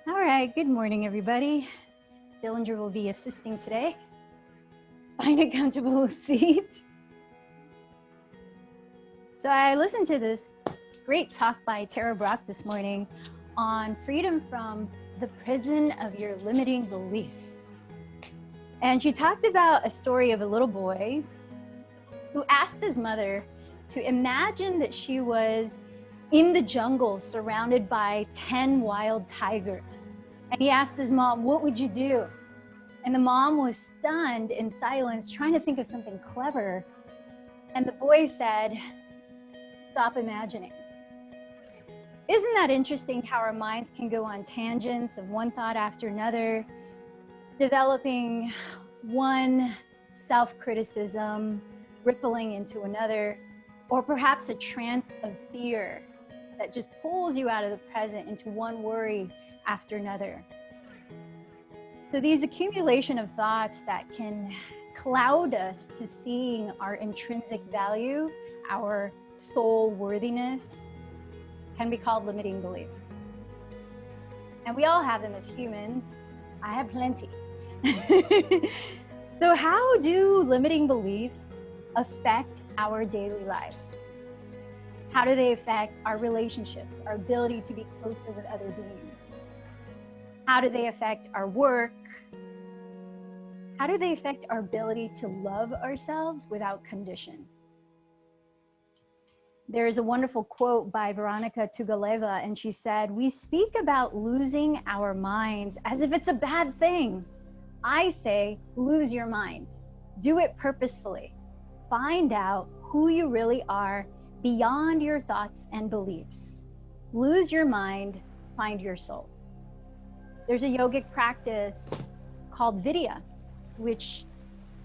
All right, good morning, everybody. Dillinger will be assisting today. Find a comfortable seat. So I listened to this great talk by Tara Brach this morning on freedom from the prison of your limiting beliefs. And she talked about a story of a little boy who asked his mother to imagine that she was in the jungle surrounded by 10 wild tigers. And he asked his mom, "What would you do?" And the mom was stunned in silence, trying to think of something clever. And the boy said, "Stop imagining." Isn't that interesting how our minds can go on tangents of one thought after another, developing one self-criticism, rippling into another, or perhaps a trance of fear that just pulls you out of the present into one worry after another. So these accumulation of thoughts that can cloud us to seeing our intrinsic value, our soul worthiness, can be called limiting beliefs. And we all have them as humans. I have plenty. So how do limiting beliefs affect our daily lives? How do they affect our relationships, our ability to be closer with other beings? How do they affect our work? How do they affect our ability to love ourselves without condition? There is a wonderful quote by Veronika Tugaleva, and she said, "We speak about losing our minds as if it's a bad thing. I say, lose your mind. Do it purposefully. Find out who you really are beyond your thoughts and beliefs. Lose your mind, find your soul." There's a yogic practice called vidya, which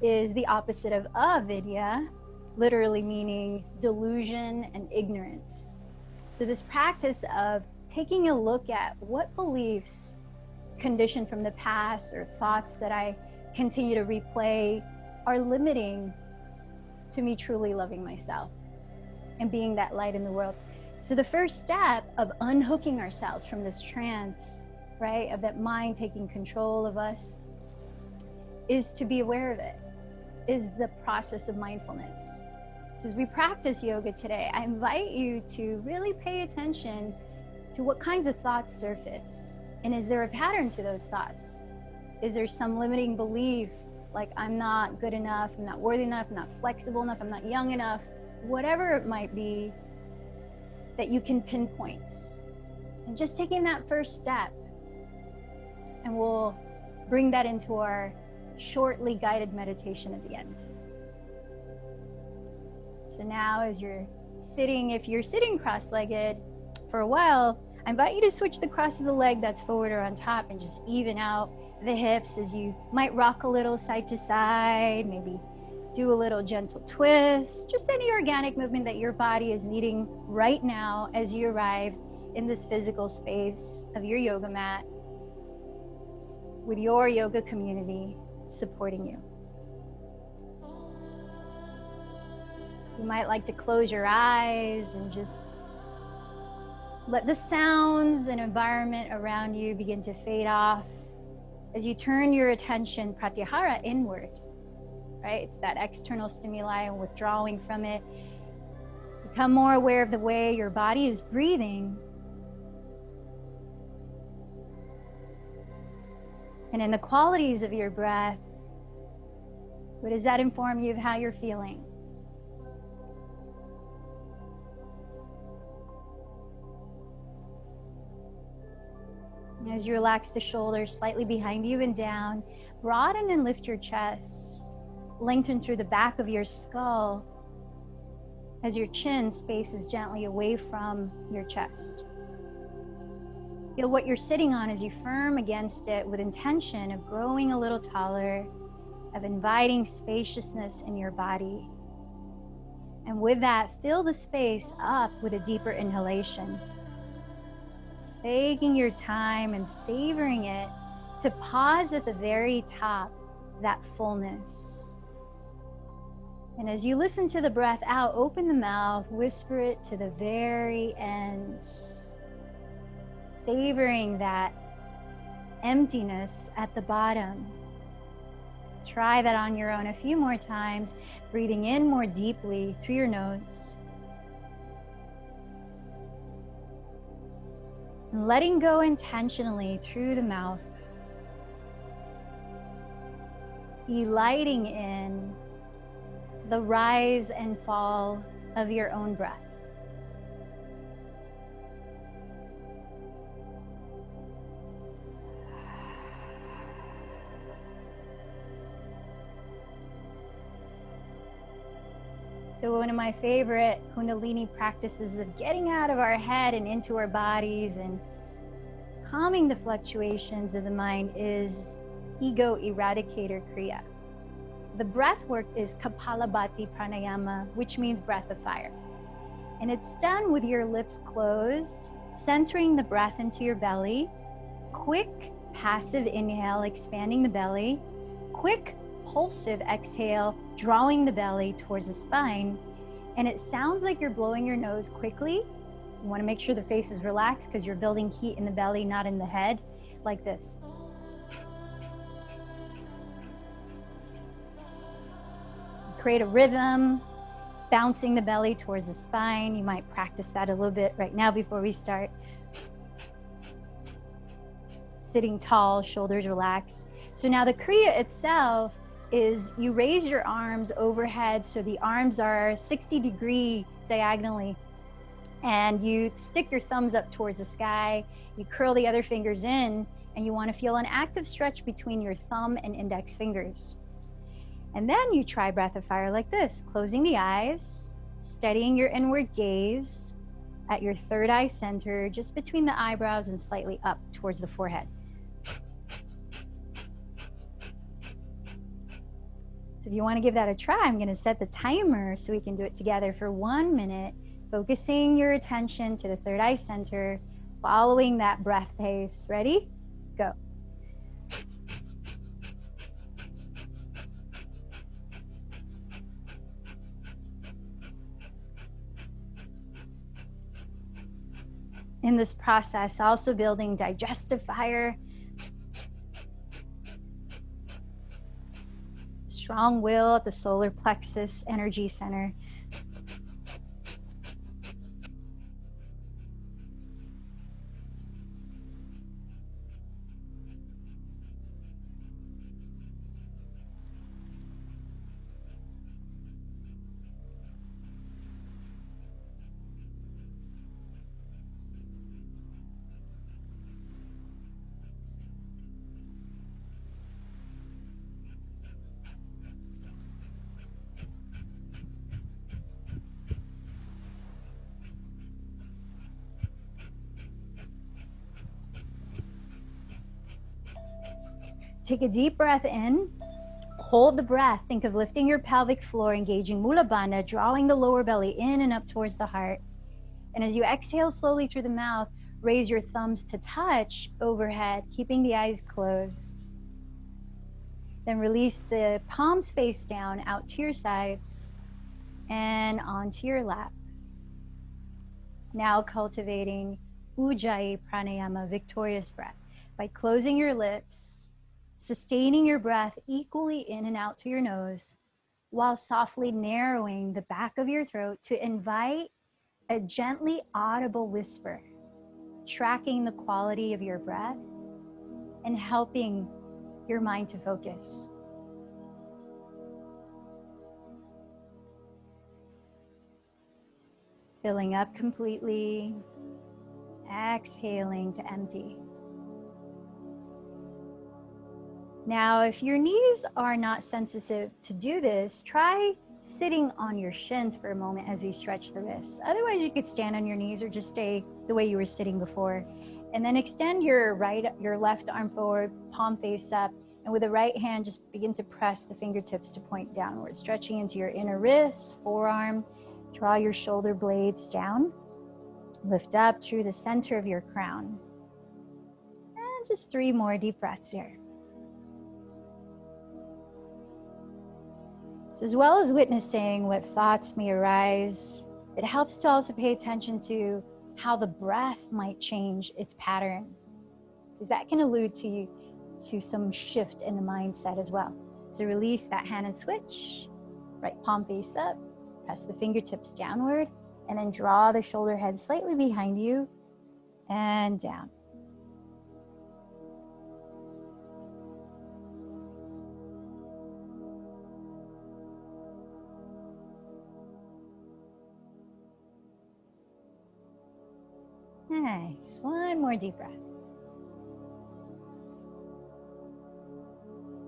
is the opposite of avidya, literally meaning delusion and ignorance. So this practice of taking a look at what beliefs, conditioned from the past, or thoughts that I continue to replay, are limiting to me truly loving myself and being that light in the world. So the first step of unhooking ourselves from this trance, right, of that mind taking control of us, is to be aware of it, is the process of mindfulness. So as we practice yoga today, I invite you to really pay attention to what kinds of thoughts surface. And is there a pattern to those thoughts? Is there some limiting belief, like I'm not good enough, I'm not worthy enough, I'm not flexible enough, I'm not young enough, whatever it might be, that you can pinpoint? And just taking that first step, and we'll bring that into our shortly guided meditation at the end. So now as you're sitting, if you're sitting cross-legged for a while, I invite you to switch the cross of the leg that's forward or on top and just even out the hips as you might rock a little side to side, maybe do a little gentle twist, just any organic movement that your body is needing right now as you arrive in this physical space of your yoga mat with your yoga community supporting you. You might like to close your eyes and just let the sounds and environment around you begin to fade off as you turn your attention, pratyahara, inward, right? It's that external stimuli and withdrawing from it. Become more aware of the way your body is breathing. And in the qualities of your breath, what does that inform you of how you're feeling? As you relax the shoulders slightly behind you and down, broaden and lift your chest. Lengthen through the back of your skull as your chin spaces gently away from your chest. Feel what you're sitting on as you firm against it with intention of growing a little taller, of inviting spaciousness in your body. And with that, fill the space up with a deeper inhalation. Taking your time and savoring it to pause at the very top, that fullness. And as you listen to the breath out, open the mouth, whisper it to the very end. Savoring that emptiness at the bottom. Try that on your own a few more times, breathing in more deeply through your nose. And letting go intentionally through the mouth. Delighting in the rise and fall of your own breath. So one of my favorite Kundalini practices of getting out of our head and into our bodies and calming the fluctuations of the mind is Ego Eradicator Kriya. The breath work is Kapalabhati Pranayama, which means breath of fire. And it's done with your lips closed, centering the breath into your belly. Quick passive inhale, expanding the belly. Quick pulsive exhale, drawing the belly towards the spine. And it sounds like you're blowing your nose quickly. You want to make sure the face is relaxed because you're building heat in the belly, not in the head, like this. Create a rhythm, bouncing the belly towards the spine. You might practice that a little bit right now before we start. Sitting tall, shoulders relaxed. So now the Kriya itself is you raise your arms overhead so the arms are 60-degree diagonally, and you stick your thumbs up towards the sky. You curl the other fingers in, and you want to feel an active stretch between your thumb and index fingers. And then you try breath of fire like this, closing the eyes, steadying your inward gaze at your third eye center, just between the eyebrows and slightly up towards the forehead. So if you want to give that a try, I'm going to set the timer so we can do it together for 1 minute, focusing your attention to the third eye center, following that breath pace. Ready? Go. In this process, also building digestive fire, strong will at the solar plexus energy center. Take a deep breath in, hold the breath. Think of lifting your pelvic floor, engaging Mula Bandha, drawing the lower belly in and up towards the heart. And as you exhale slowly through the mouth, raise your thumbs to touch overhead, keeping the eyes closed. Then release the palms face down out to your sides and onto your lap. Now cultivating Ujjayi Pranayama, victorious breath, by closing your lips, sustaining your breath equally in and out through your nose, while softly narrowing the back of your throat to invite a gently audible whisper, tracking the quality of your breath and helping your mind to focus. Filling up completely, exhaling to empty. Now, if your knees are not sensitive to do this, try sitting on your shins for a moment as we stretch the wrists. Otherwise, you could stand on your knees or just stay the way you were sitting before. And then extend your left arm forward, palm face up, and with the right hand, just begin to press the fingertips to point downward, stretching into your inner wrist, forearm. Draw your shoulder blades down. Lift up through the center of your crown. And just 3 more deep breaths here. As well as witnessing what thoughts may arise, it helps to also pay attention to how the breath might change its pattern. because that can allude to some shift in the mindset as well. So release that hand and switch, right palm face up, press the fingertips downward, and then draw the shoulder head slightly behind you and down. Nice. One more deep breath.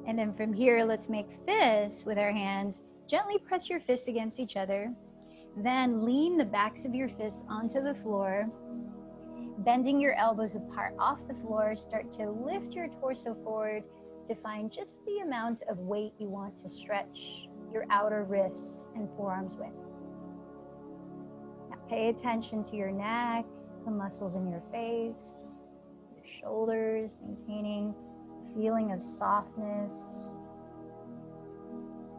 And then from here, let's make fists with our hands. Gently press your fists against each other. Then lean the backs of your fists onto the floor. Bending your elbows apart off the floor, start to lift your torso forward to find just the amount of weight you want to stretch your outer wrists and forearms with. Now pay attention to your neck, the muscles in your face, your shoulders, maintaining a feeling of softness,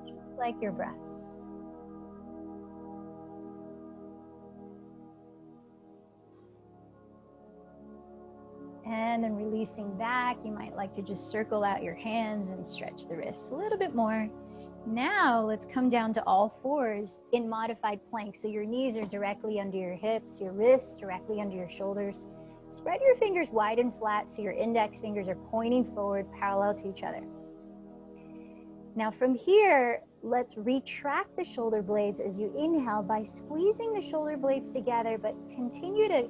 just like your breath. And then releasing back, you might like to just circle out your hands and stretch the wrists a little bit more. Now let's come down to all fours in modified plank. So your knees are directly under your hips, your wrists directly under your shoulders. Spread your fingers wide and flat so your index fingers are pointing forward parallel to each other. Now from here, let's retract the shoulder blades as you inhale by squeezing the shoulder blades together, but continue to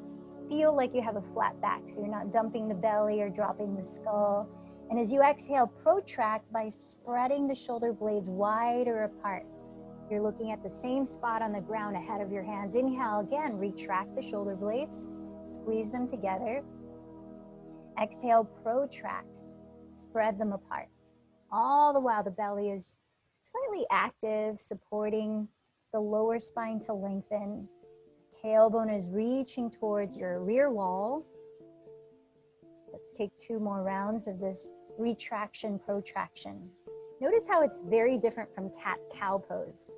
feel like you have a flat back, so you're not dumping the belly or dropping the skull. And as you exhale, protract by spreading the shoulder blades wider apart. You're looking at the same spot on the ground ahead of your hands. Inhale again, retract the shoulder blades, squeeze them together. Exhale, protract, spread them apart. All the while the belly is slightly active, supporting the lower spine to lengthen. Tailbone is reaching towards your rear wall. Let's take 2 more rounds of this retraction, protraction. Notice how it's very different from cat-cow pose.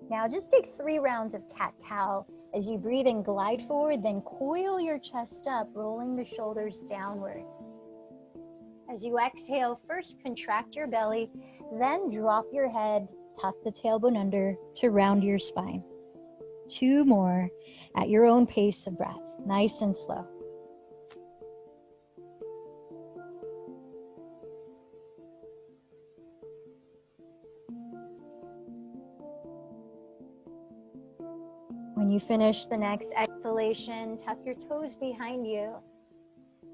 Now just take 3 rounds of cat-cow. As you breathe and glide forward, then coil your chest up, rolling the shoulders downward. As you exhale, first contract your belly, then drop your head, tuck the tailbone under to round your spine. 2 more at your own pace of breath, nice and slow. When you finish the next exhalation, tuck your toes behind you.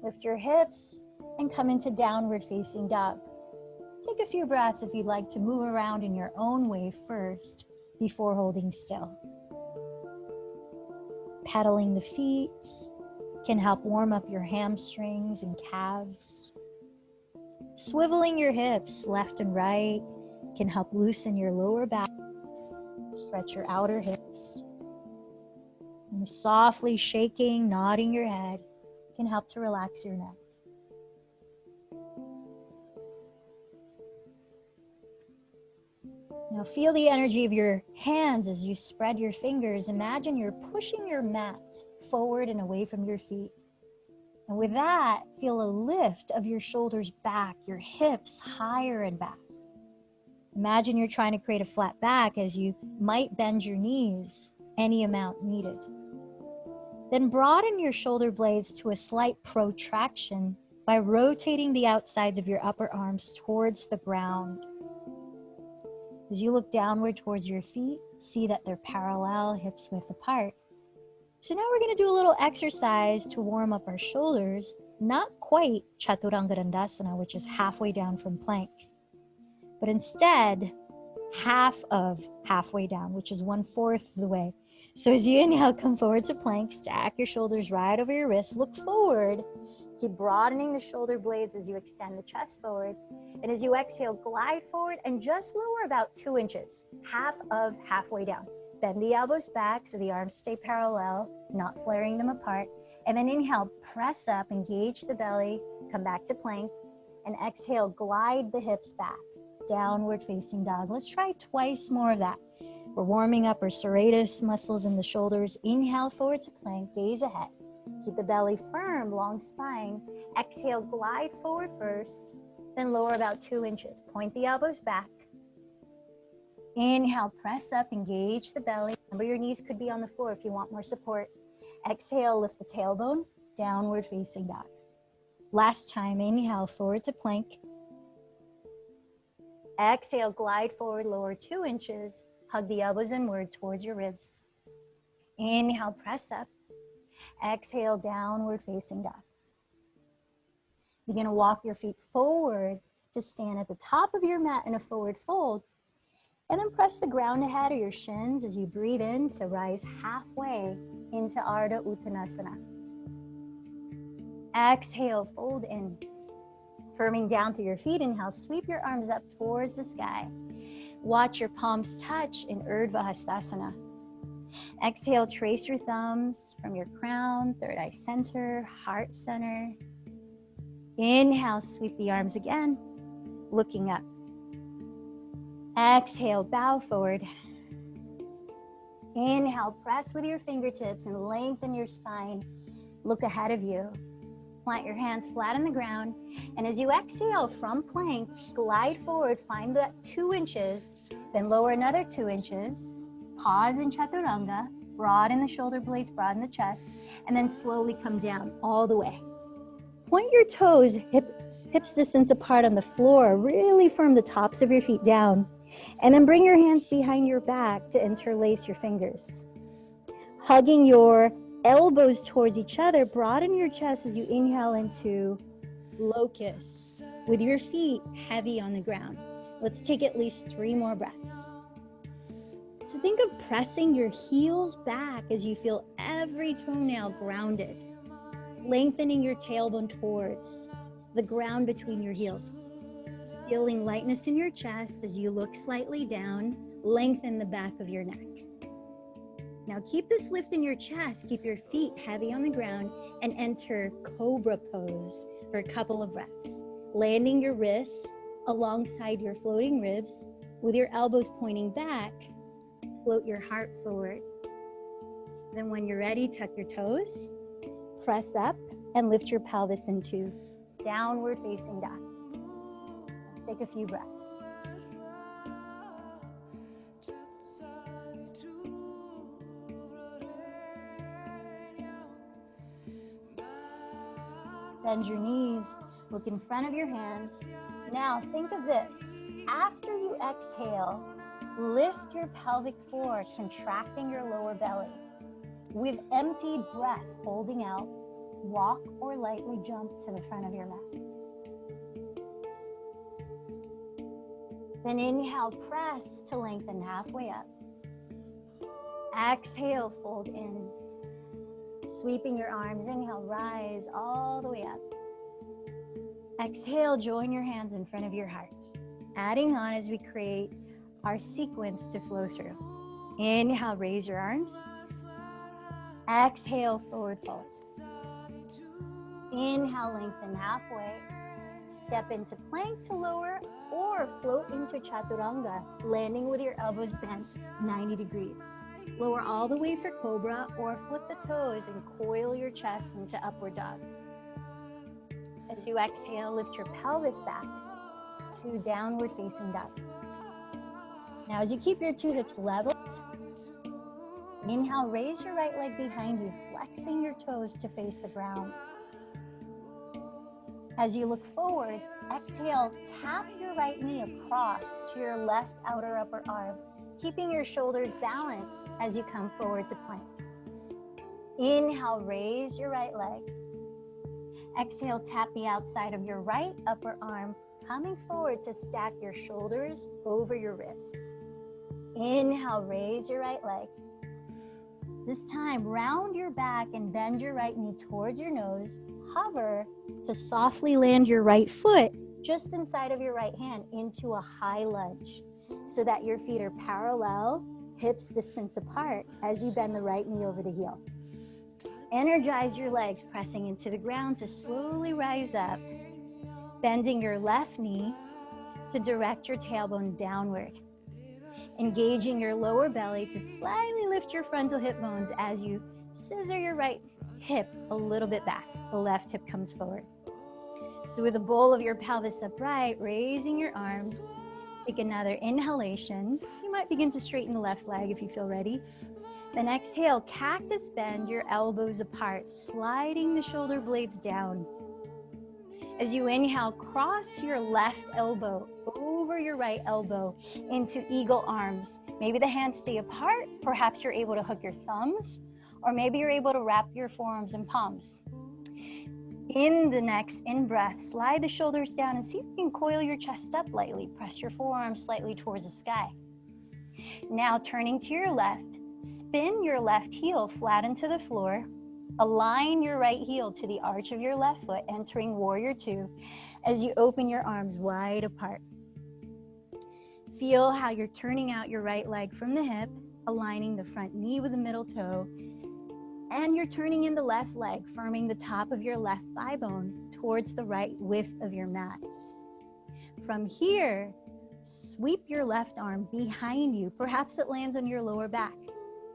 Lift your hips and come into downward facing dog. Take a few breaths if you'd like to move around in your own way first before holding still. Pedaling the feet can help warm up your hamstrings and calves. Swiveling your hips left and right can help loosen your lower back, stretch your outer hips. And softly shaking, nodding your head can help to relax your neck. Now feel the energy of your hands as you spread your fingers. Imagine you're pushing your mat forward and away from your feet. And with that, feel a lift of your shoulders back, your hips higher and back. Imagine you're trying to create a flat back as you might bend your knees any amount needed. Then broaden your shoulder blades to a slight protraction by rotating the outsides of your upper arms towards the ground. As you look downward towards your feet, see that they're parallel, hips width apart. So now we're going to do a little exercise to warm up our shoulders, not quite Chaturanga Dandasana, which is halfway down from plank, but instead half of halfway down, which is 1/4 of the way. So as you inhale, come forward to plank, stack your shoulders right over your wrists, look forward, keep broadening the shoulder blades as you extend the chest forward. And as you exhale, glide forward and just lower about 2 inches, half of halfway down. Bend the elbows back so the arms stay parallel, not flaring them apart. And then inhale, press up, engage the belly, come back to plank. And exhale, glide the hips back, downward facing dog. Let's try twice more of that. We're warming up our serratus muscles in the shoulders. Inhale, forward to plank, gaze ahead. Keep the belly firm, long spine. Exhale, glide forward first, then lower about 2 inches. Point the elbows back. Inhale, press up, engage the belly. Remember, your knees could be on the floor if you want more support. Exhale, lift the tailbone, downward facing dog. Last time, inhale, forward to plank. Exhale, glide forward, lower 2 inches. Hug the elbows inward towards your ribs. Inhale, press up. Exhale, downward facing dog. Begin to walk your feet forward to stand at the top of your mat in a forward fold. And then press the ground ahead of your shins as you breathe in to rise halfway into Ardha Uttanasana. Exhale, fold in. Firming down through your feet, inhale, sweep your arms up towards the sky. Watch your palms touch in Urdhva Hastasana. Exhale, trace your thumbs from your crown, third eye center, heart center. Inhale, sweep the arms again, looking up. Exhale, bow forward. Inhale, press with your fingertips and lengthen your spine. Look ahead of you. Plant your hands flat on the ground. And as you exhale from plank, glide forward, find that 2 inches, then lower another 2 inches. Pause in Chaturanga, broaden the shoulder blades, broaden the chest, and then slowly come down all the way. Point your toes hips distance apart on the floor. Really firm the tops of your feet down. And then bring your hands behind your back to interlace your fingers. Hugging your elbows towards each other, broaden your chest as you inhale into locust with your feet heavy on the ground. Let's take at least 3 more breaths. So think of pressing your heels back as you feel every toenail grounded, lengthening your tailbone towards the ground between your heels. Feeling lightness in your chest as you look slightly down, lengthen the back of your neck. Now keep this lift in your chest, keep your feet heavy on the ground, and enter Cobra pose for a couple of breaths. Landing your wrists alongside your floating ribs with your elbows pointing back, float your heart forward. Then when you're ready, tuck your toes, press up, and lift your pelvis into downward facing dog. Let's take a few breaths. Bend your knees, look in front of your hands. Now think of this. After you exhale, lift your pelvic floor, contracting your lower belly. With emptied breath, holding out, walk or lightly jump to the front of your mat. Then inhale, press to lengthen halfway up. Exhale, fold in. Sweeping your arms, inhale, rise all the way up. Exhale, join your hands in front of your heart. Adding on as we create our sequence to flow through. Inhale, raise your arms. Exhale, forward fold. Inhale, lengthen halfway. Step into plank to lower or float into Chaturanga, landing with your elbows bent 90 degrees. Lower all the way for Cobra or flip the toes and coil your chest into Upward Dog. As you exhale, lift your pelvis back to Downward Facing Dog. Now as you keep your 2 hips leveled, inhale, raise your right leg behind you, flexing your toes to face the ground. As you look forward, exhale, tap your right knee across to your left outer upper arm, keeping your shoulders balanced as you come forward to plank. Inhale, raise your right leg. Exhale, tap the outside of your right upper arm, coming forward to stack your shoulders over your wrists. Inhale, raise your right leg. This time, round your back and bend your right knee towards your nose. Hover to softly land your right foot just inside of your right hand into a high lunge so that your feet are parallel, hips distance apart as you bend the right knee over the heel. Energize your legs, pressing into the ground to slowly rise up, bending your left knee to direct your tailbone downward. Engaging your lower belly to slightly lift your frontal hip bones as you scissor your right hip a little bit back. The left hip comes forward. So with the bowl of your pelvis upright, raising your arms, take another inhalation. You might begin to straighten the left leg if you feel ready. Then exhale, cactus bend your elbows apart, sliding the shoulder blades down. As you inhale, cross your left elbow over your right elbow into eagle arms. Maybe the hands stay apart. Perhaps you're able to hook your thumbs, or maybe you're able to wrap your forearms and palms. In the next in-breath, slide the shoulders down and see if you can coil your chest up lightly. Press your forearms slightly towards the sky. Now turning to your left, spin your left heel flat into the floor. Align your right heel to the arch of your left foot, entering Warrior Two as you open your arms wide apart. Feel how you're turning out your right leg from the hip, aligning the front knee with the middle toe, and you're turning in the left leg, firming the top of your left thigh bone towards the right width of your mat. From here, sweep your left arm behind you. Perhaps it lands on your lower back.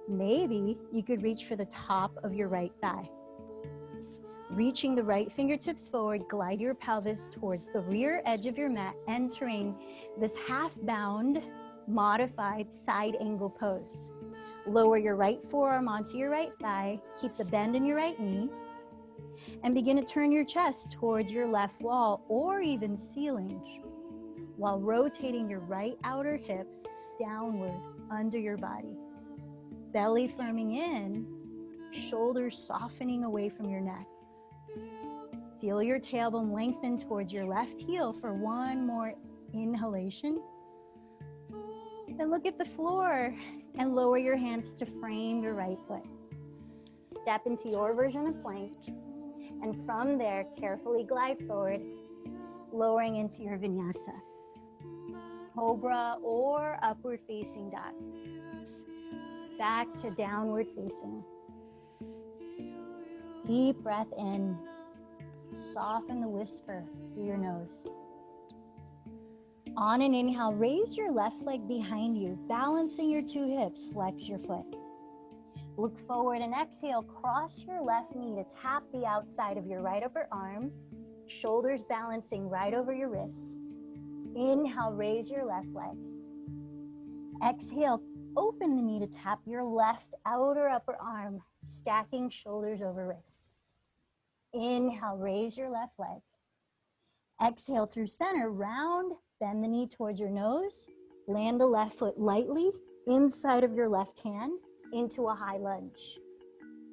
Maybe you could reach for the top of your right thigh. Reaching the right fingertips forward, glide your pelvis towards the rear edge of your mat, entering this half-bound, modified side angle pose. Lower your right forearm onto your right thigh, keep the bend in your right knee, and begin to turn your chest towards your left wall or even ceiling, while rotating your right outer hip downward under your body. Belly firming in, shoulders softening away from your neck. Feel your tailbone lengthen towards your left heel for one more inhalation. Then look at the floor and lower your hands to frame your right foot. Step into your version of plank, and from there, carefully glide forward, lowering into your vinyasa. Cobra or upward facing dog. Back to downward facing. Deep breath in. Soften the whisper through your nose. On an inhale, raise your left leg behind you, balancing your two hips, flex your foot. Look forward and exhale, cross your left knee to tap the outside of your right upper arm, shoulders balancing right over your wrists. Inhale, raise your left leg. Exhale, open the knee to tap your left outer upper arm, stacking shoulders over wrists. Inhale, raise your left leg. Exhale through center, round, bend the knee towards your nose, land the left foot lightly inside of your left hand into a high lunge.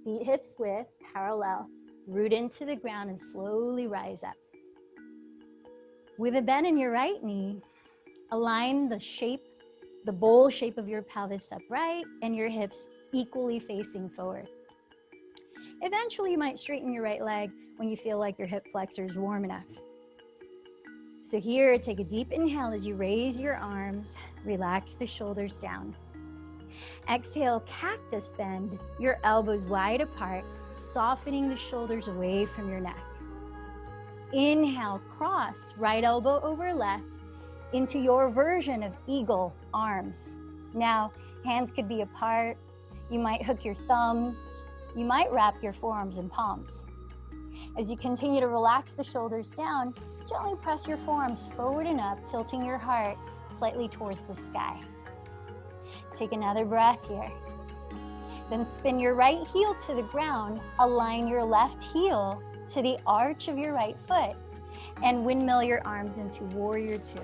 Feet hips width, parallel, root into the ground and slowly rise up. With a bend in your right knee, align the bowl shape of your pelvis upright and your hips equally facing forward. Eventually, you might straighten your right leg when you feel like your hip flexor is warm enough. So here, take a deep inhale as you raise your arms, relax the shoulders down. Exhale, cactus bend, your elbows wide apart, softening the shoulders away from your neck. Inhale, cross, right elbow over left into your version of eagle arms. Now, hands could be apart. You might hook your thumbs. You might wrap your forearms and palms. As you continue to relax the shoulders down, gently press your forearms forward and up, tilting your heart slightly towards the sky. Take another breath here. Then spin your right heel to the ground, align your left heel to the arch of your right foot, and windmill your arms into Warrior Two.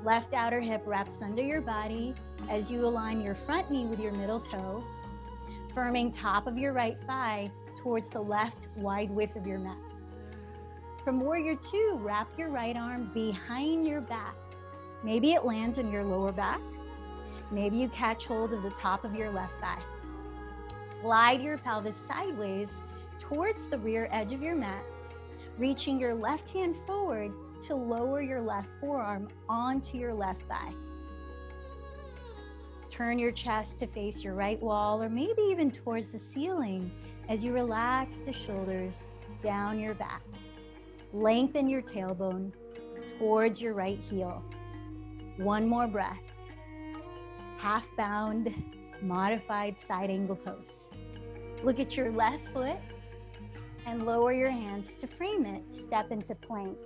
Left outer hip wraps under your body as you align your front knee with your middle toe, firming top of your right thigh towards the left wide width of your mat. From Warrior Two, wrap your right arm behind your back. Maybe it lands in your lower back. Maybe you catch hold of the top of your left thigh. Glide your pelvis sideways towards the rear edge of your mat, reaching your left hand forward to lower your left forearm onto your left thigh. Turn your chest to face your right wall or maybe even towards the ceiling as you relax the shoulders down your back. Lengthen your tailbone towards your right heel. One more breath. Half bound, modified side angle pose. Look at your left foot and lower your hands to frame it. Step into plank.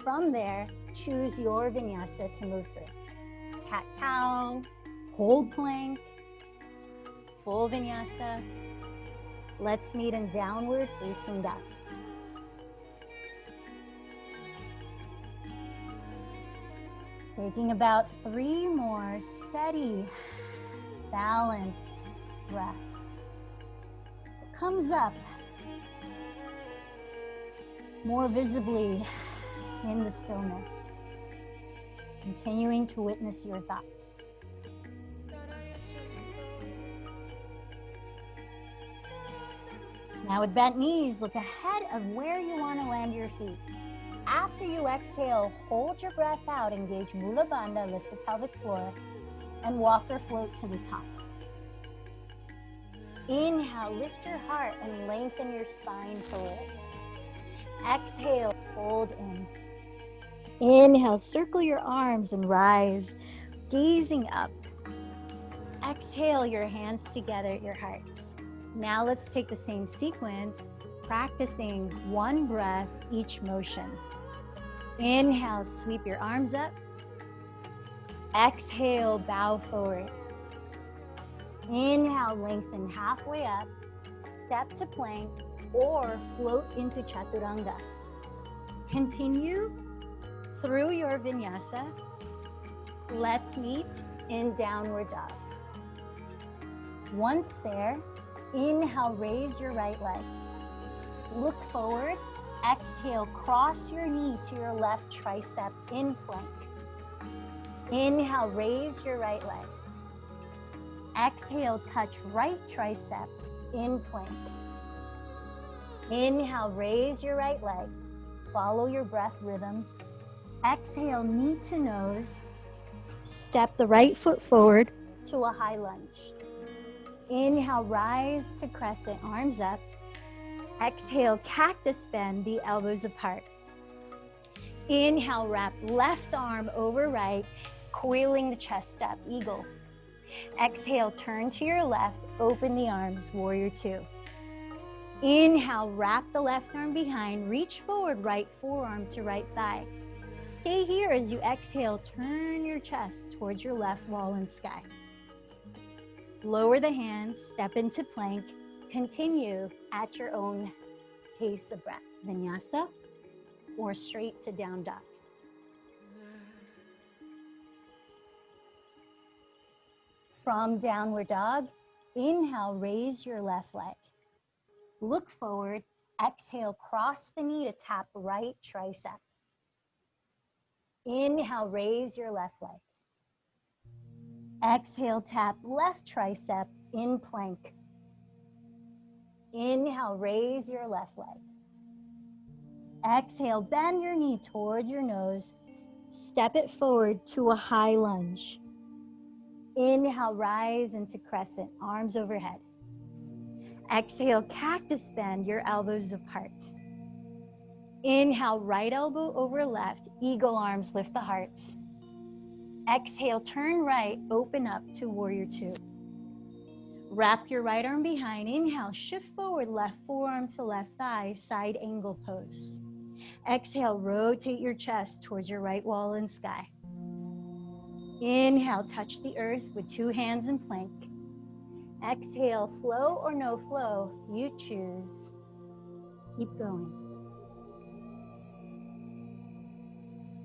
From there, choose your vinyasa to move through. Cat-cow, hold plank, full vinyasa. Let's meet in downward facing dog. Taking about 3 more steady, balanced breaths. What comes up more visibly in the stillness, continuing to witness your thoughts. Now with bent knees, look ahead of where you want to land your feet. After you exhale, hold your breath out, engage Mula Bandha, lift the pelvic floor, and walk or float to the top. Inhale, lift your heart and lengthen your spine forward. Exhale, fold in. Inhale, circle your arms and rise, gazing up. Exhale, your hands together at your heart. Now let's take the same sequence, practicing one breath each motion. Inhale, sweep your arms up. Exhale, bow forward. Inhale, lengthen halfway up, step to plank, or float into chaturanga. Continue through your vinyasa. Let's meet in downward dog. Once there, inhale, raise your right leg. Look forward. Exhale, cross your knee to your left tricep in plank. Inhale, raise your right leg. Exhale, touch right tricep in plank. Inhale, raise your right leg. Follow your breath rhythm. Exhale, knee to nose. Step the right foot forward to a high lunge. Inhale, rise to crescent, arms up. Exhale, cactus bend, the elbows apart. Inhale, wrap left arm over right, coiling the chest up, eagle. Exhale, turn to your left, open the arms, warrior two. Inhale, wrap the left arm behind, reach forward, right forearm to right thigh. Stay here as you exhale, turn your chest towards your left wall and sky. Lower the hands, step into plank. Continue at your own pace of breath, vinyasa or straight to down dog. From downward dog, inhale, raise your left leg. Look forward, exhale, cross the knee to tap right tricep. Inhale, raise your left leg. Exhale, tap left tricep in plank. Inhale, raise your left leg. Exhale, bend your knee towards your nose. Step it forward to a high lunge. Inhale, rise into crescent, arms overhead. Exhale, cactus bend, your elbows apart. Inhale, right elbow over left, eagle arms, lift the heart. Exhale, turn right, open up to warrior two. Wrap your right arm behind. Inhale, shift forward, left forearm to left thigh, side angle pose. Exhale, rotate your chest towards your right wall and sky. Inhale, touch the earth with two hands in plank. Exhale, flow or no flow, you choose. Keep going.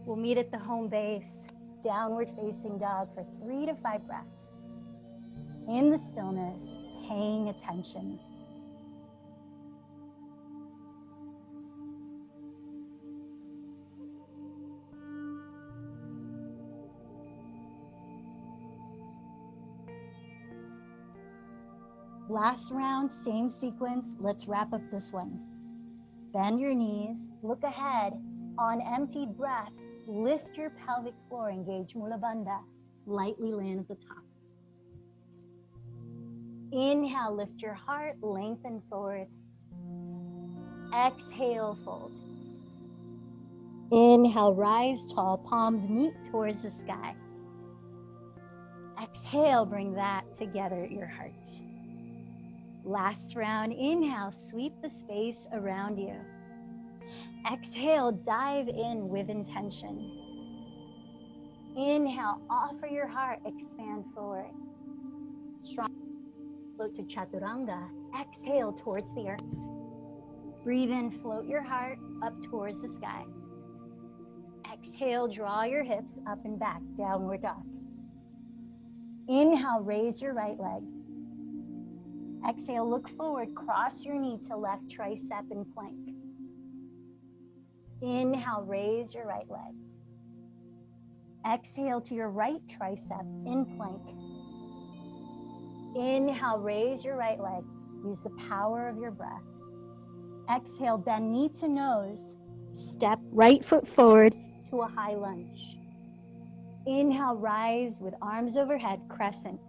We'll meet at the home base, downward facing dog for 3 to 5 breaths. In the stillness, paying attention. Last round, same sequence. Let's wrap up this one. Bend your knees, look ahead. On emptied breath, lift your pelvic floor, engage Mula Bandha. Lightly land at the top. Inhale, lift your heart, lengthen forward. Exhale, fold. Inhale, rise tall, palms meet towards the sky. Exhale, bring that together at your heart. Last round, inhale, sweep the space around you. Exhale, dive in with intention. Inhale, offer your heart, expand forward. Strong, float to Chaturanga. Exhale towards the earth. Breathe in, float your heart up towards the sky. Exhale, draw your hips up and back, downward dog. Inhale, raise your right leg. Exhale, look forward, cross your knee to left tricep in plank. Inhale, raise your right leg. Exhale to your right tricep in plank. Inhale, raise your right leg. Use the power of your breath. Exhale, bend knee to nose. Step right foot forward to a high lunge. Inhale, rise with arms overhead, crescent.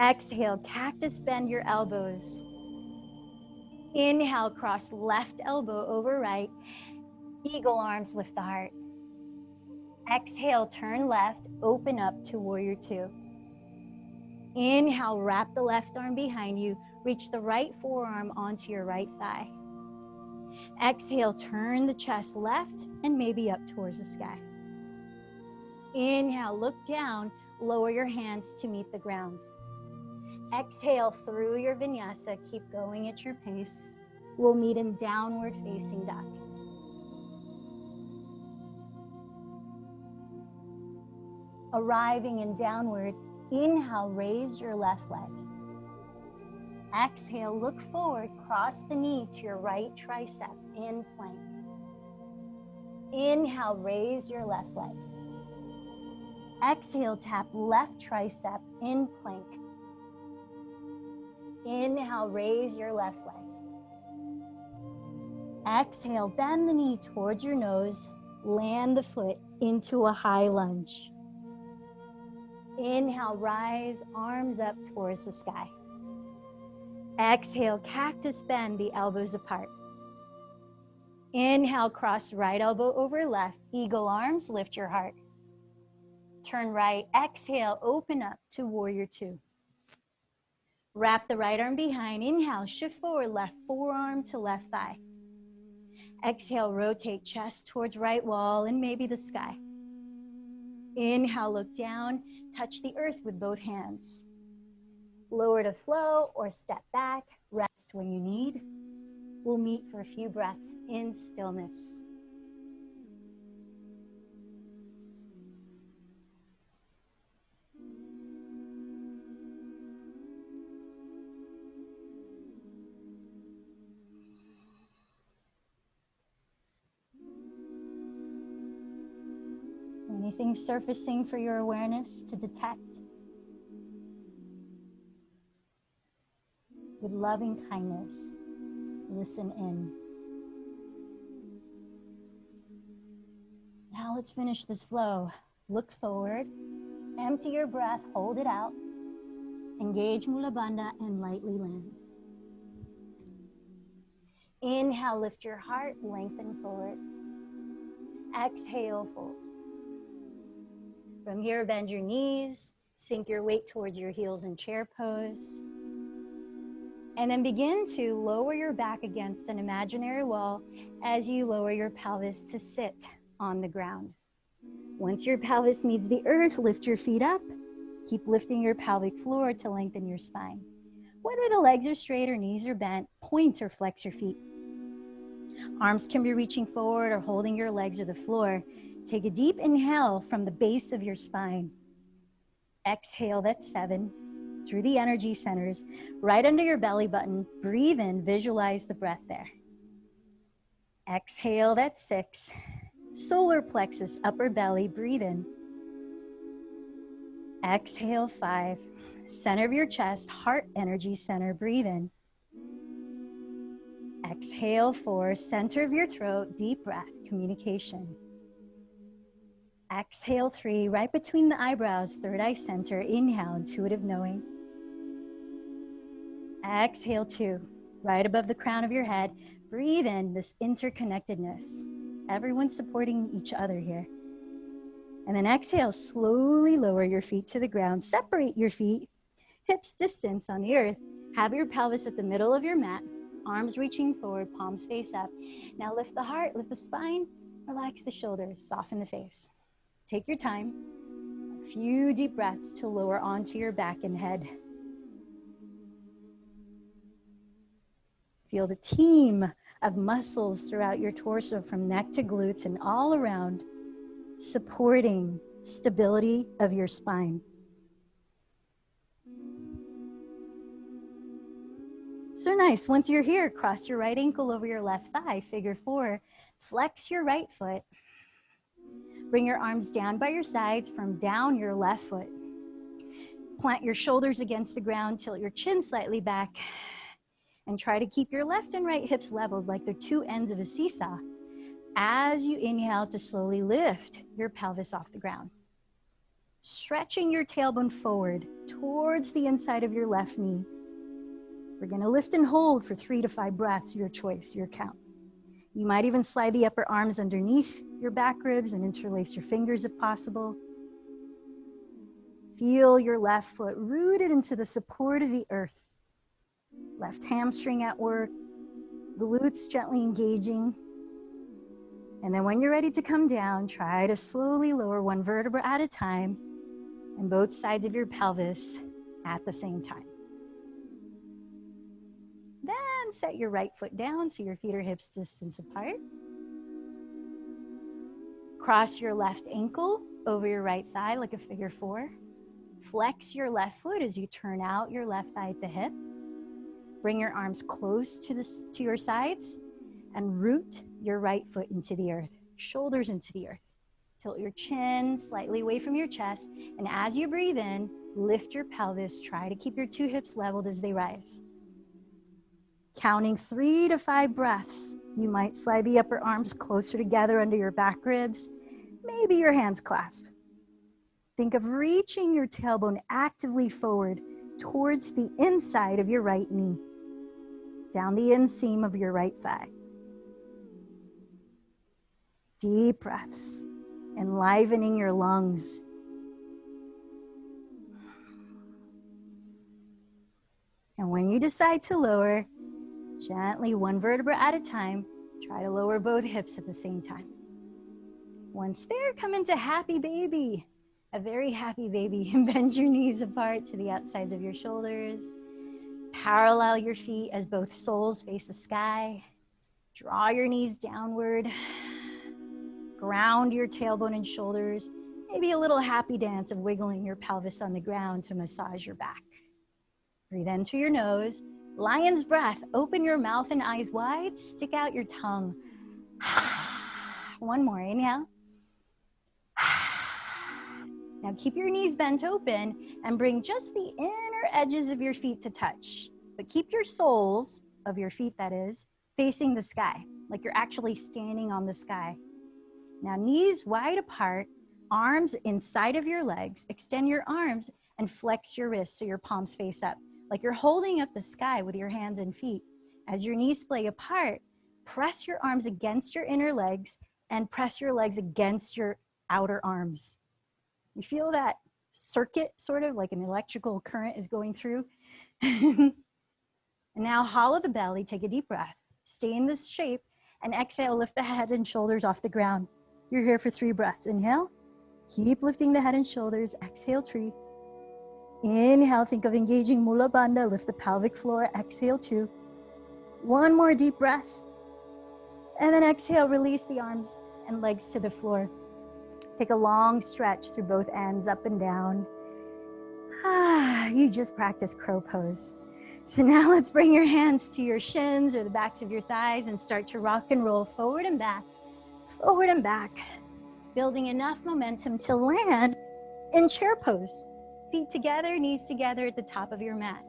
Exhale, cactus, bend your elbows. Inhale, cross left elbow over right. Eagle arms, lift the heart. Exhale, turn left, open up to warrior two. Inhale, wrap the left arm behind you. Reach the right forearm onto your right thigh. Exhale, turn the chest left and maybe up towards the sky. Inhale, look down, lower your hands to meet the ground. Exhale through your vinyasa, keep going at your pace. We'll meet in downward facing dog. Arriving in downward, inhale, raise your left leg. Exhale, look forward, cross the knee to your right tricep in plank. Inhale, raise your left leg. Exhale, tap left tricep in plank. Inhale, raise your left leg. Exhale, bend the knee towards your nose, land the foot into a high lunge. Inhale, rise, arms up towards the sky. Exhale, cactus bend, the elbows apart. Inhale, cross right elbow over left, eagle arms, lift your heart. Turn right, exhale, open up to warrior two. Wrap the right arm behind, inhale, shift forward, left forearm to left thigh. Exhale, rotate chest towards right wall and maybe the sky. Inhale, look down, touch the earth with both hands. Lower to flow or step back, rest when you need. We'll meet for a few breaths in stillness. Anything surfacing for your awareness to detect? With loving kindness, listen in. Now let's finish this flow. Look forward, empty your breath, hold it out. Engage Mula Bandha and lightly land. Inhale, lift your heart, lengthen forward. Exhale, fold. From here, bend your knees, sink your weight towards your heels in chair pose. And then begin to lower your back against an imaginary wall as you lower your pelvis to sit on the ground. Once your pelvis meets the earth, lift your feet up. Keep lifting your pelvic floor to lengthen your spine. Whether the legs are straight or knees are bent, point or flex your feet. Arms can be reaching forward or holding your legs or the floor. Take a deep inhale from the base of your spine. Exhale, that's 7. Through the energy centers, right under your belly button. Breathe in, visualize the breath there. Exhale, that's 6. Solar plexus, upper belly, breathe in. Exhale, 5. Center of your chest, heart energy center, breathe in. Exhale, 4. Center of your throat, deep breath, communication. Exhale, 3. Right between the eyebrows, third eye center, inhale, intuitive knowing. Exhale, 2. Right above the crown of your head, breathe in this interconnectedness. Everyone's supporting each other here. And then exhale, slowly lower your feet to the ground. Separate your feet, hips distance on the earth. Have your pelvis at the middle of your mat, arms reaching forward, palms face up. Now lift the heart, lift the spine, relax the shoulders, soften the face. Take your time, a few deep breaths to lower onto your back and head. Feel the team of muscles throughout your torso from neck to glutes and all around, supporting stability of your spine. So nice. Once you're here, cross your right ankle over your left thigh, figure 4. Flex your right foot. Bring your arms down by your sides from down your left foot. Plant your shoulders against the ground, tilt your chin slightly back, and try to keep your left and right hips leveled like they're two ends of a seesaw. As you inhale to slowly lift your pelvis off the ground. Stretching your tailbone forward towards the inside of your left knee. We're gonna lift and hold for 3 to 5 breaths, your choice, your count. You might even slide the upper arms underneath your back ribs and interlace your fingers if possible. Feel your left foot rooted into the support of the earth. Left hamstring at work, glutes gently engaging. And then when you're ready to come down, try to slowly lower one vertebra at a time and both sides of your pelvis at the same time. Then set your right foot down so your feet are hips distance apart. Cross your left ankle over your right thigh like a figure 4. Flex your left foot as you turn out your left thigh at the hip. Bring your arms close to your sides and root your right foot into the earth, shoulders into the earth. Tilt your chin slightly away from your chest. And as you breathe in, lift your pelvis. Try to keep your 2 hips leveled as they rise. Counting 3 to 5 breaths, you might slide the upper arms closer together under your back ribs. Maybe your hands clasp. Think of reaching your tailbone actively forward towards the inside of your right knee, down the inseam of your right thigh. Deep breaths, enlivening your lungs. And when you decide to lower, gently, one vertebra at a time, try to lower both hips at the same time. Once there, come into happy baby, a very happy baby, and bend your knees apart to the outsides of your shoulders. Parallel your feet as both soles face the sky. Draw your knees downward. Ground your tailbone and shoulders. Maybe a little happy dance of wiggling your pelvis on the ground to massage your back. Breathe in through your nose. Lion's breath. Open your mouth and eyes wide. Stick out your tongue. One more. Inhale. Now keep your knees bent open and bring just the inner edges of your feet to touch. But keep your soles of your feet, that is, facing the sky, like you're actually standing on the sky. Now knees wide apart, arms inside of your legs. Extend your arms and flex your wrists so your palms face up, like you're holding up the sky with your hands and feet. As your knees splay apart, press your arms against your inner legs and press your legs against your outer arms. You feel that circuit, sort of like an electrical current is going through. And now hollow the belly, take a deep breath. Stay in this shape and exhale, lift the head and shoulders off the ground. You're here for 3 breaths. Inhale, keep lifting the head and shoulders. Exhale, 3. Inhale, think of engaging Mula Bandha, lift the pelvic floor. Exhale, 2. One more deep breath. And then exhale, release the arms and legs to the floor. Take a long stretch through both ends, up and down. You just practiced crow pose. So now let's bring your hands to your shins or the backs of your thighs and start to rock and roll forward and back, building enough momentum to land in chair pose. Feet together, knees together at the top of your mat.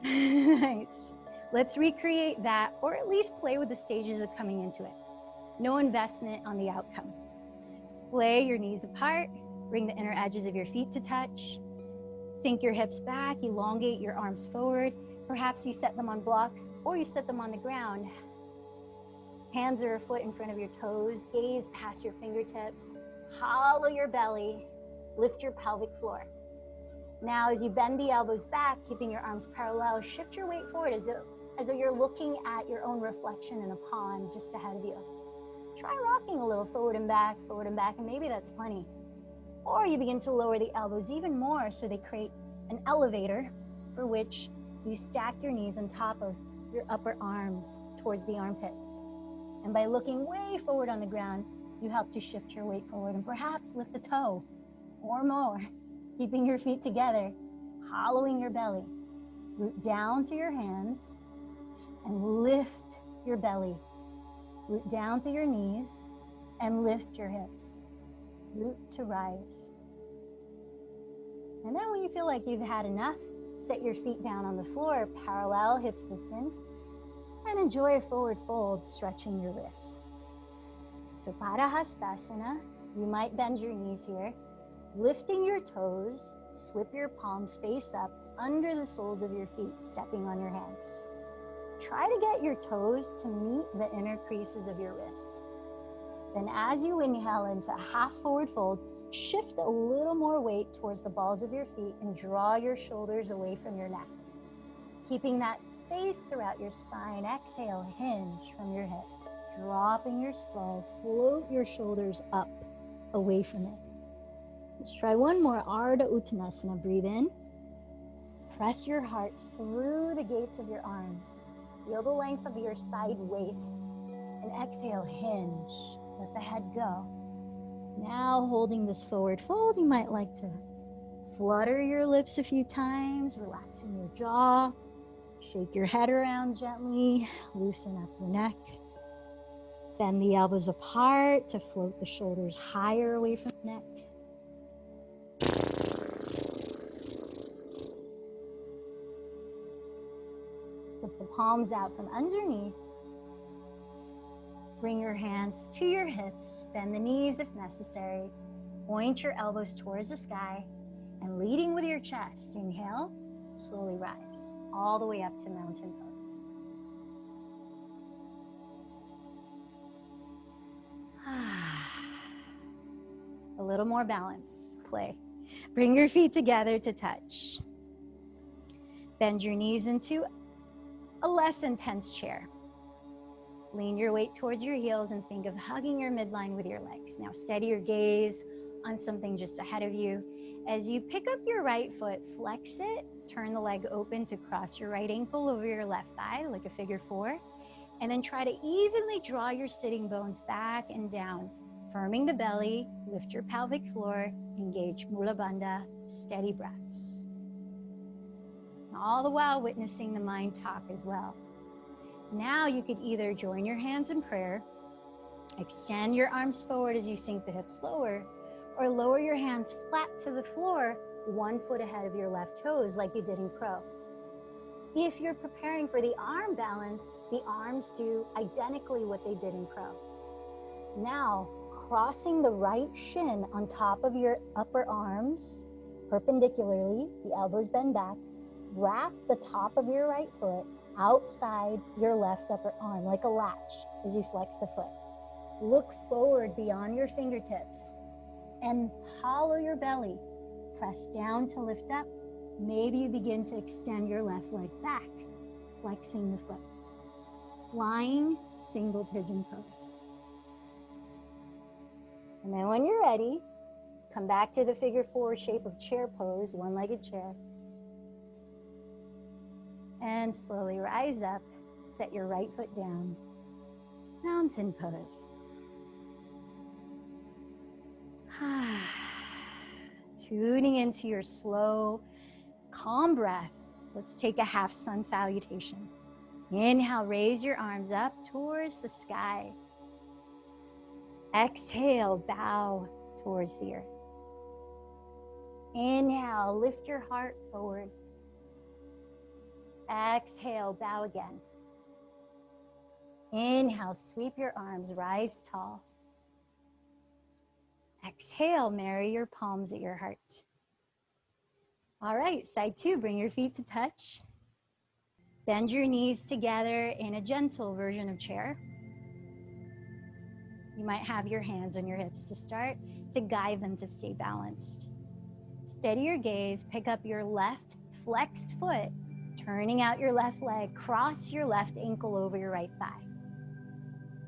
Nice. Let's recreate that, or at least play with the stages of coming into it. No investment on the outcome. Splay your knees apart, bring the inner edges of your feet to touch. Sink your hips back, elongate your arms forward. Perhaps you set them on blocks or you set them on the ground. Hands are a foot in front of your toes, gaze past your fingertips. Hollow your belly, lift your pelvic floor. Now, as you bend the elbows back, keeping your arms parallel, shift your weight forward as though you're looking at your own reflection in a pond just ahead of you. Try rocking a little forward and back, and maybe that's plenty. Or you begin to lower the elbows even more so they create an elevator for which you stack your knees on top of your upper arms towards the armpits. And by looking way forward on the ground, you help to shift your weight forward and perhaps lift a toe or more, keeping your feet together, hollowing your belly. Root down through your hands and lift your belly. Root down through your knees and lift your hips. Root to rise. And then when you feel like you've had enough, set your feet down on the floor, parallel, hips distance, and enjoy a forward fold, stretching your wrists. So Parahastasana, you might bend your knees here, lifting your toes, slip your palms face up under the soles of your feet, stepping on your hands. Try to get your toes to meet the inner creases of your wrists. Then as you inhale into a half forward fold, shift a little more weight towards the balls of your feet and draw your shoulders away from your neck. Keeping that space throughout your spine, exhale, hinge from your hips. Dropping your skull, float your shoulders up, away from it. Let's try one more, Ardha Uttanasana. Breathe in. Press your heart through the gates of your arms. Feel the length of your side waist. And exhale, hinge. Let the head go. Now holding this forward fold, you might like to flutter your lips a few times, relaxing your jaw. Shake your head around gently, loosen up your neck. Bend the elbows apart to float the shoulders higher away from the neck. Slip the palms out from underneath. Bring your hands to your hips, bend the knees if necessary. Point your elbows towards the sky and leading with your chest. Inhale, slowly rise all the way up to mountain pose. A little more balance, play. Bring your feet together to touch. Bend your knees into a less intense chair. Lean your weight towards your heels and think of hugging your midline with your legs. Now steady your gaze on something just ahead of you. As you pick up your right foot, flex it, turn the leg open to cross your right ankle over your left thigh like a figure four. And then try to evenly draw your sitting bones back and down. Firming the belly, lift your pelvic floor, engage Mula Bandha, steady breaths. All the while witnessing the mind talk as well. Now you could either join your hands in prayer, extend your arms forward as you sink the hips lower, or lower your hands flat to the floor, 1 foot ahead of your left toes like you did in crow. If you're preparing for the arm balance, the arms do identically what they did in crow. Now, crossing the right shin on top of your upper arms, perpendicularly, the elbows bend back, wrap the top of your right foot outside your left upper arm like a latch as you flex the foot. Look forward beyond your fingertips and hollow your belly. Press down to lift up. Maybe you begin to extend your left leg back, flexing the foot. Flying single pigeon pose. And then when you're ready, come back to the figure four shape of chair pose, one-legged chair. And slowly rise up, set your right foot down, mountain pose. Tuning into your slow, calm breath, let's take a half sun salutation. Inhale, raise your arms up towards the sky. Exhale, bow towards the earth. Inhale, lift your heart forward. Exhale, bow again. Inhale, sweep your arms, rise tall. Exhale, marry your palms at your heart. All right, side two, bring your feet to touch. Bend your knees together in a gentle version of chair. You might have your hands on your hips to start. to guide them to stay balanced. Steady your gaze, pick up your left flexed foot, turning out your left leg, cross your left ankle over your right thigh.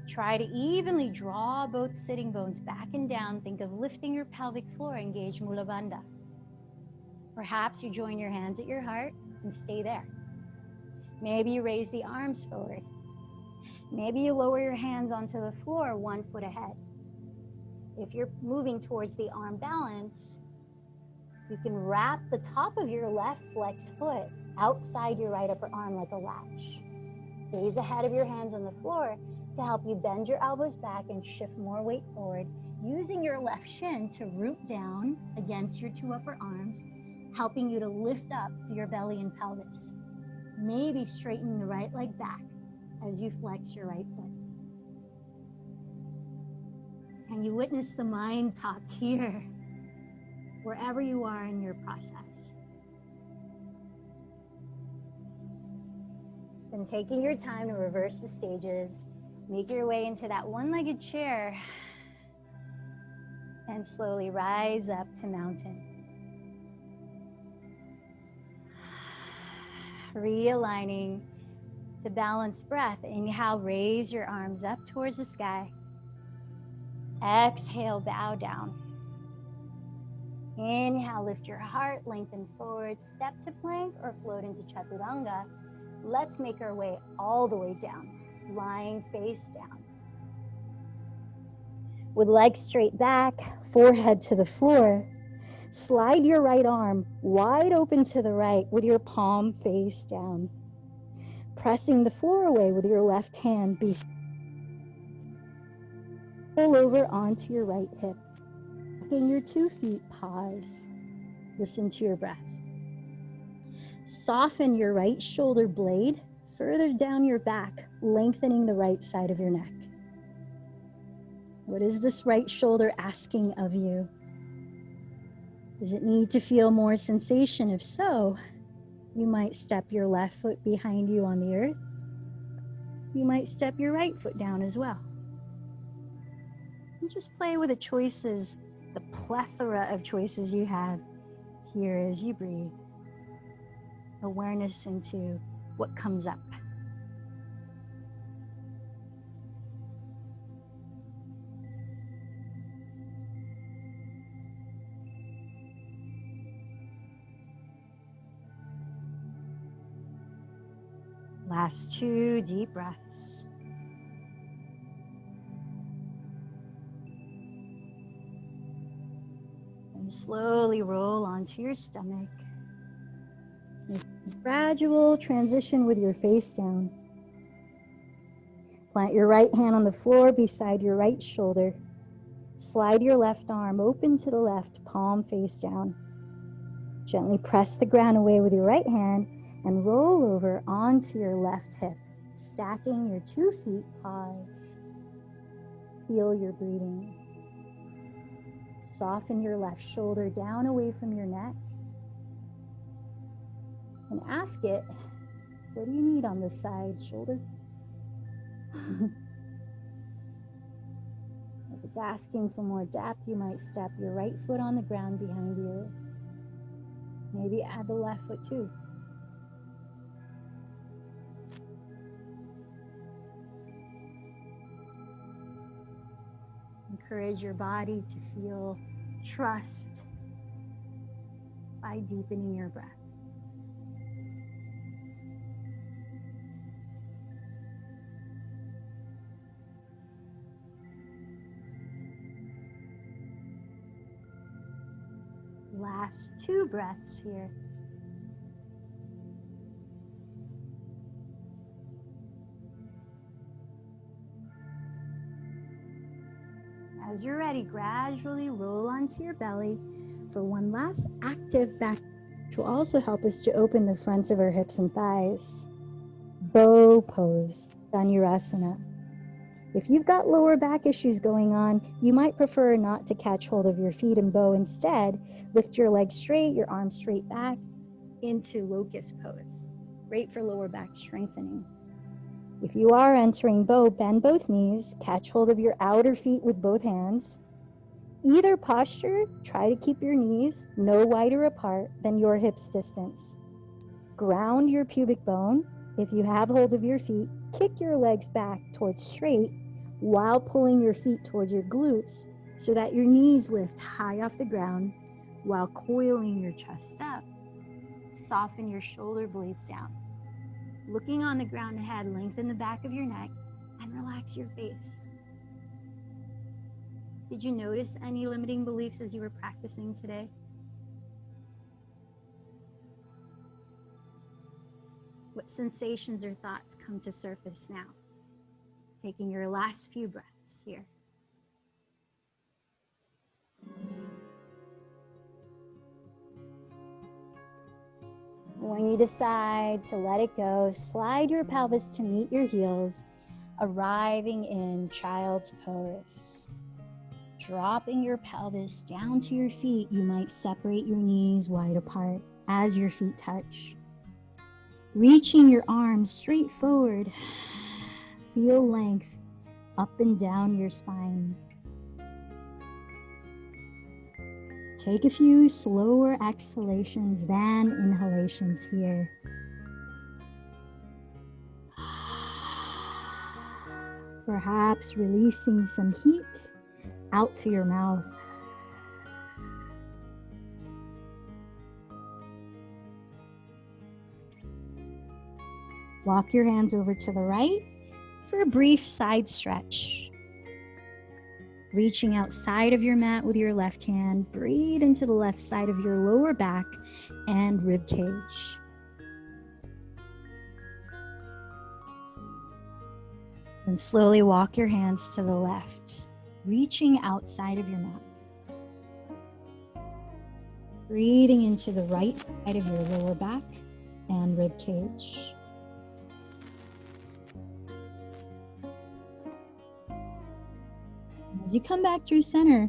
Try to evenly draw both sitting bones back and down. Think of lifting your pelvic floor, engage Mula Bandha. Perhaps you join your hands at your heart and stay there. Maybe you raise the arms forward. Maybe you lower your hands onto the floor 1 foot ahead. If you're moving towards the arm balance, you can wrap the top of your left flexed foot outside your right upper arm like a latch. Gaze ahead of your hands on the floor to help you bend your elbows back and shift more weight forward, using your left shin to root down against your 2 upper arms, helping you to lift up through your belly and pelvis. Maybe straighten the right leg back as you flex your right foot. Can you witness the mind talk here, wherever you are in your process? Then taking your time to reverse the stages, make your way into that one-legged chair and slowly rise up to mountain. Realigning to balanced breath. Inhale, raise your arms up towards the sky. Exhale, bow down. Inhale, lift your heart, lengthen forward, step to plank or float into chaturanga. Let's make our way all the way down, lying face down. With legs straight back, forehead to the floor, slide your right arm wide open to the right with your palm face down. Pressing the floor away with your left hand, pull over onto your right hip. Walking your 2 feet, pause. Listen to your breath. Soften your right shoulder blade further down your back, lengthening the right side of your neck. What is this right shoulder asking of you? Does it need to feel more sensation? If so, you might step your left foot behind you on the earth. You might step your right foot down as well. And just play with the choices, the plethora of choices you have here as you breathe. Awareness into what comes up. Last 2 deep breaths. And slowly roll onto your stomach. Make a gradual transition with your face down. Plant your right hand on the floor beside your right shoulder. Slide your left arm open to the left, palm face down. Gently press the ground away with your right hand and roll over onto your left hip, stacking your 2 feet, pause. Feel your breathing. Soften your left shoulder down away from your neck. And ask it, what do you need on this side shoulder? If it's asking for more depth, you might step your right foot on the ground behind you. Maybe add the left foot too. Encourage your body to feel trust by deepening your breath. Last 2 breaths here. As you're ready, gradually roll onto your belly for one last active back, which will also help us to open the fronts of our hips and thighs. Bow pose, Dhanurasana. If you've got lower back issues going on, you might prefer not to catch hold of your feet and bow. Instead, lift your legs straight, your arms straight back into locust pose. Great for lower back strengthening. If you are entering bow, bend both knees, catch hold of your outer feet with both hands. Either posture, try to keep your knees no wider apart than your hips distance. Ground your pubic bone. If you have hold of your feet, kick your legs back towards straight while pulling your feet towards your glutes so that your knees lift high off the ground while coiling your chest up. Soften your shoulder blades down. Looking on the ground ahead, lengthen the back of your neck and relax your face. Did you notice any limiting beliefs as you were practicing today? What sensations or thoughts come to surface now? Taking your last few breaths here. When you decide to let it go, slide your pelvis to meet your heels, arriving in child's pose. Dropping your pelvis down to your feet, you might separate your knees wide apart as your feet touch. Reaching your arms straight forward, feel length up and down your spine. Take a few slower exhalations than inhalations here. Perhaps releasing some heat out through your mouth. Walk your hands over to the right for a brief side stretch. Reaching outside of your mat with your left hand, breathe into the left side of your lower back and rib cage. Then slowly walk your hands to the left, reaching outside of your mat. Breathing into the right side of your lower back and rib cage. As you come back through center,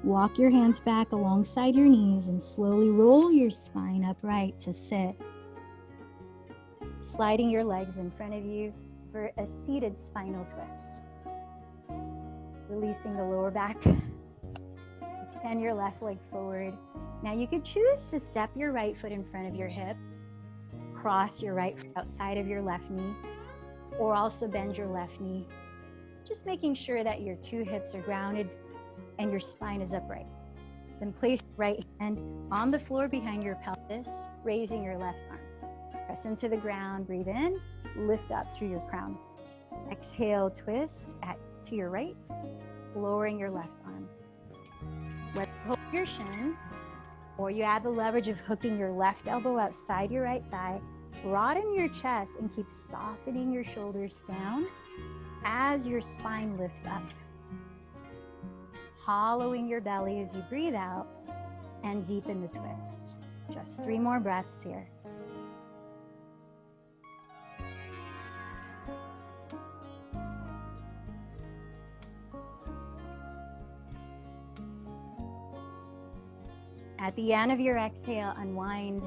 walk your hands back alongside your knees and slowly roll your spine upright to sit. Sliding your legs in front of you for a seated spinal twist. Releasing the lower back. Extend your left leg forward. Now you could choose to step your right foot in front of your hip, cross your right foot outside of your left knee, or also bend your left knee. Just making sure that your two hips are grounded and your spine is upright. Then place your right hand on the floor behind your pelvis, raising your left arm. Press into the ground, breathe in, lift up through your crown. Exhale, twist to your right, lowering your left arm. Whether you hold your shin or you add the leverage of hooking your left elbow outside your right thigh, broaden your chest and keep softening your shoulders down as your spine lifts up. Hollowing your belly as you breathe out and deepen the twist. Just 3 more breaths here. At the end of your exhale, unwind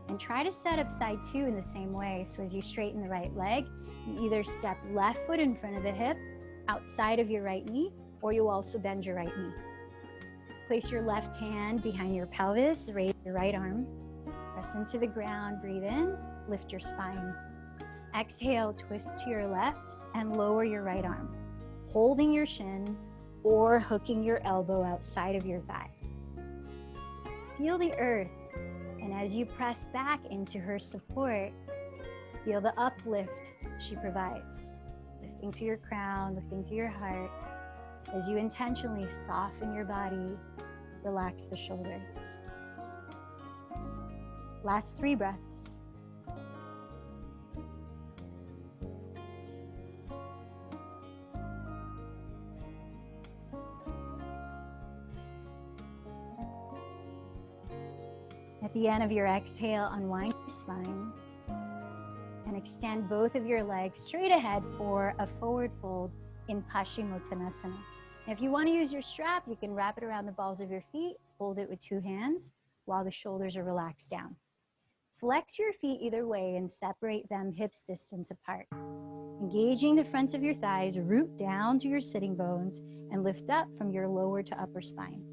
and try to set up side 2 in the same way. So as you straighten the right leg, you either step left foot in front of the hip, outside of your right knee, or you also bend your right knee. Place your left hand behind your pelvis, raise your right arm, press into the ground, breathe in, lift your spine. Exhale, twist to your left and lower your right arm, holding your shin or hooking your elbow outside of your thigh. Feel the earth, and as you press back into her support, feel the uplift she provides, lifting to your crown, lifting to your heart. As you intentionally soften your body, relax the shoulders. Last 3 breaths. At the end of your exhale, unwind your spine and extend both of your legs straight ahead for a forward fold in Paschimottanasana. If you want to use your strap, you can wrap it around the balls of your feet, hold it with 2 hands while the shoulders are relaxed down. Flex your feet either way and separate them hips distance apart. Engaging the fronts of your thighs, root down to your sitting bones and lift up from your lower to upper spine.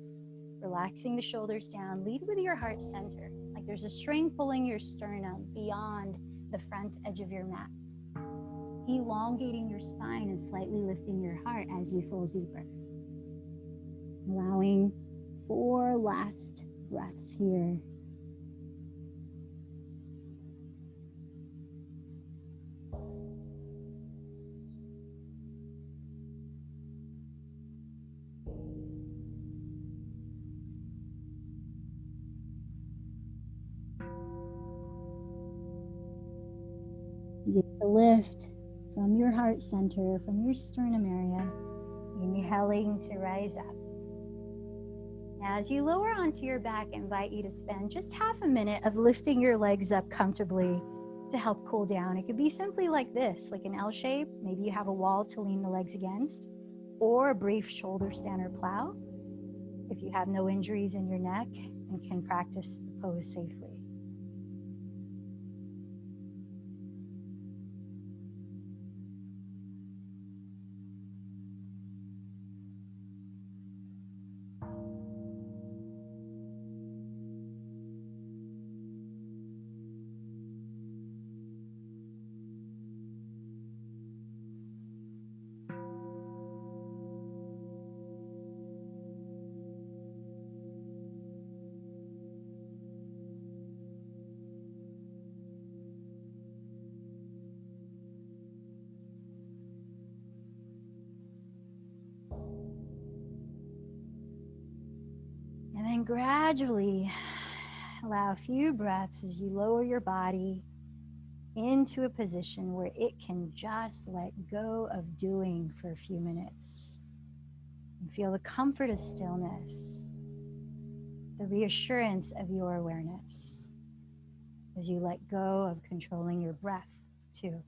Relaxing the shoulders down, lead with your heart center, like there's a string pulling your sternum beyond the front edge of your mat. Elongating your spine and slightly lifting your heart as you fold deeper. Allowing 4 last breaths here. Begin to lift from your heart center, from your sternum area, inhaling to rise up. As you lower onto your back, I invite you to spend just half a minute of lifting your legs up comfortably to help cool down. It could be simply like this, like an L shape. Maybe you have a wall to lean the legs against, or a brief shoulder stand or plow if you have no injuries in your neck and can practice the pose safely. And then gradually allow a few breaths as you lower your body into a position where it can just let go of doing for a few minutes. And feel the comfort of stillness, the reassurance of your awareness as you let go of controlling your breath too.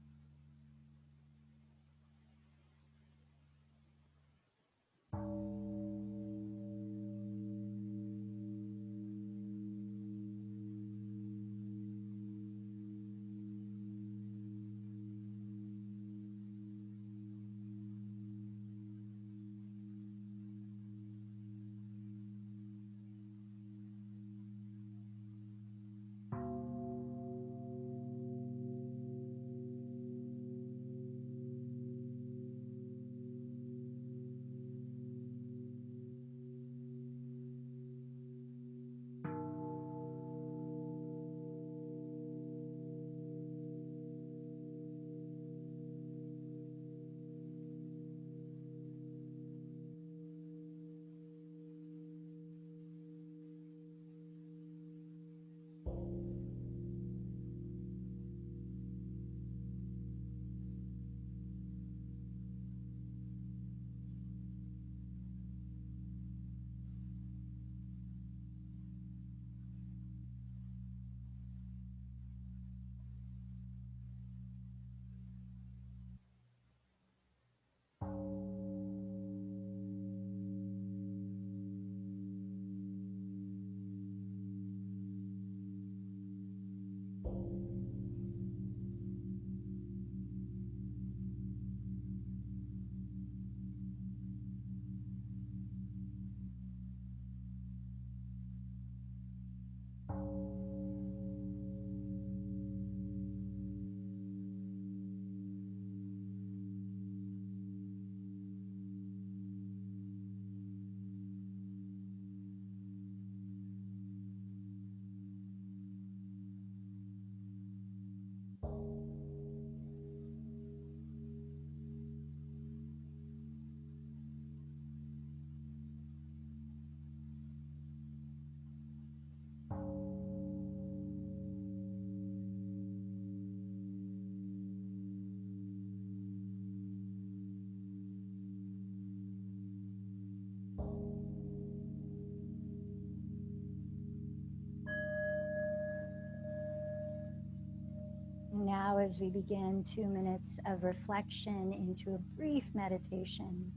Now, as we begin 2 minutes of reflection into a brief meditation,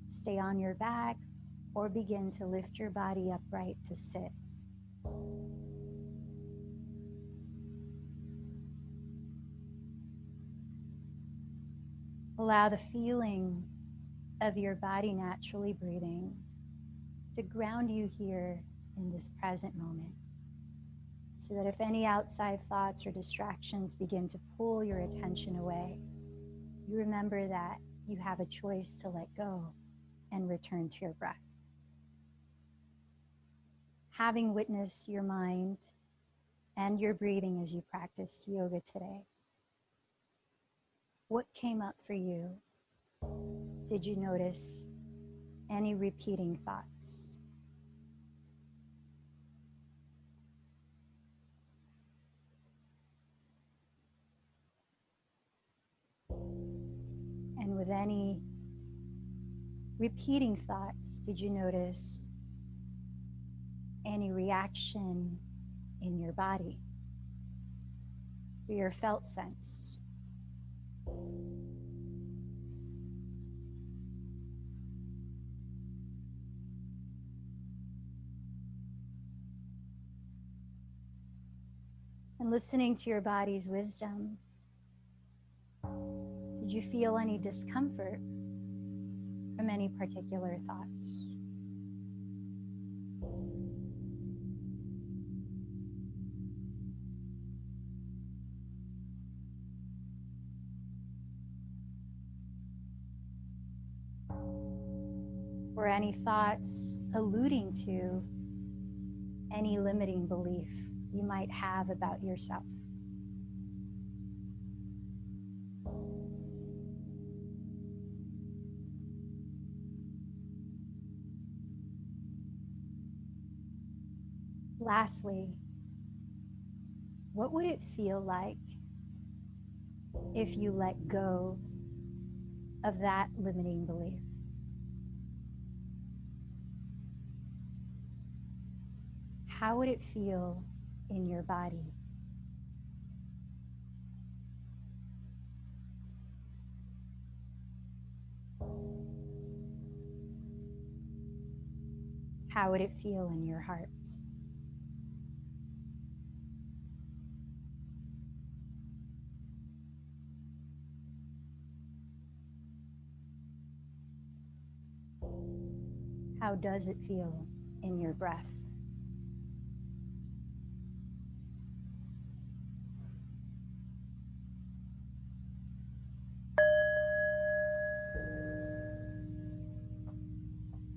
stay on your back or begin to lift your body upright to sit. Allow the feeling of your body naturally breathing to ground you here in this present moment, so that if any outside thoughts or distractions begin to pull your attention away, you remember that you have a choice to let go and return to your breath. Having witnessed your mind and your breathing as you practiced yoga today, what came up for you? Did you notice any repeating thoughts? And with any repeating thoughts, did you notice any reaction in your body, through your felt sense? And listening to your body's wisdom, did you feel any discomfort from any particular thoughts? Or any thoughts alluding to any limiting belief you might have about yourself? Lastly, what would it feel like if you let go of that limiting belief? How would it feel in your body? How would it feel in your heart? How does it feel in your breath?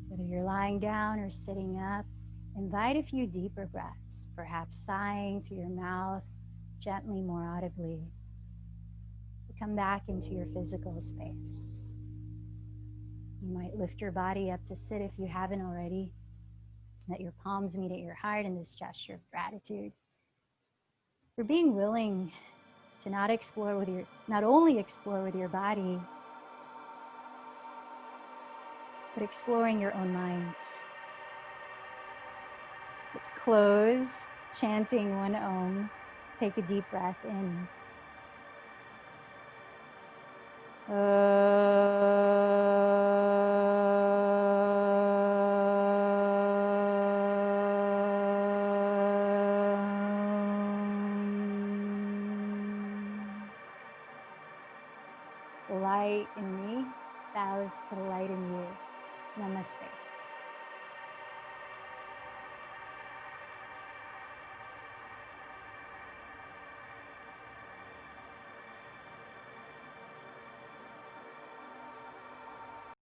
Whether you're lying down or sitting up, invite a few deeper breaths, perhaps sighing to your mouth, gently, more audibly, to come back into your physical space. You might lift your body up to sit if you haven't already. Let your palms meet at your heart in this gesture of gratitude for being willing to not only explore with your body, but exploring your own mind. Let's close, chanting one Om. Take a deep breath in. The light in me bows to the light in you. Namaste.